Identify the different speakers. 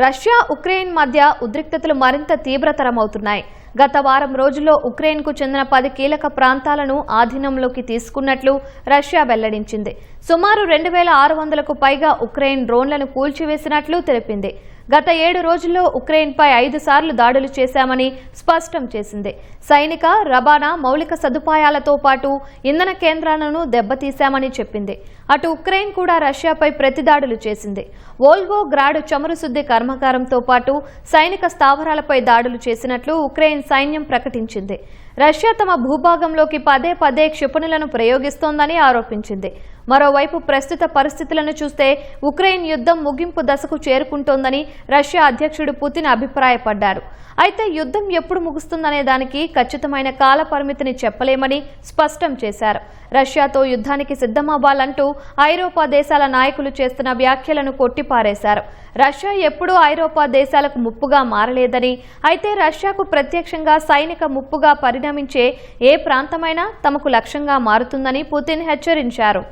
Speaker 1: Russia Ukraine మధ్య ఉద్రిక్తతలు మరింత తీవ్రతరమవుతున్నాయి. గత వారం రోజుల్లో ఉక్రెయిన్కు చెందిన 10 కీలక ప్రాంతాలను ఆధీనంలోకి తీసుకున్నట్లు రష్యా వెల్లడించింది. సుమారు 2600కు పైగా ఉక్రెయిన్ డ్రోన్లను కూల్చివేసినట్లు తెలిపింది. గత 7 రోజుల్లో ఉక్రెయిన్పై 5 సార్లు దాడులు చేశామని స్పష్టం చేసింది. సైనిక, రవాణా, మౌలిక సదుపాయాలతో పాటు ఇంధన కేంద్రాలను దెబ్బతీశామని చెప్పింది. అటు ఉక్రెయిన్ కూడా రష్యాపై ప్రతిదాడులు చేసింది. వోల్గోగ్రాడ్ చమురు శుద్ధి కర్మాగారంతో పాటు సైనిక స్థావరాలపై దాడులు చేసినట్లు ఉక్రెయిన్ సైన్యం ప్రకటించింది. రష్యా తమ భూభాగంలోకి పదే పదే క్షిపణులను ప్రయోగిస్తోందని ఆరోపించింది. మరోవైపు ప్రస్తుత పరిస్థితులను చూస్తే ఉక్రెయిన్ యుద్ధం ముగింపు దశకు చేరుకుంటోందని రష్యా అధ్యక్షుడు పుతిన్ అభిప్రాయపడ్డారు. అయితే యుద్ధం ఎప్పుడు ముగుస్తుందనే దానికి ఖచ్చితమైన కాల పరిమితిని చెప్పలేమని స్పష్టం చేశారు. రష్యాతో యుద్ధానికి సిద్ధమవ్వాలంటూ ఐరోపా దేశాల నాయకులు చేస్తున్న వ్యాఖ్యలను కొట్టిపారేశారు. రష్యా ఎప్పుడూ ఐరోపా దేశాలకు ముప్పుగా మారలేదని, అయితే రష్యాకు ప్రత్యక్షంగా సైనిక ముప్పుగా పరిణమించే ఏ ప్రాంతమైనా తమకు లక్ష్యంగా మారుతుందని పుతిన్ హెచ్చరించారు.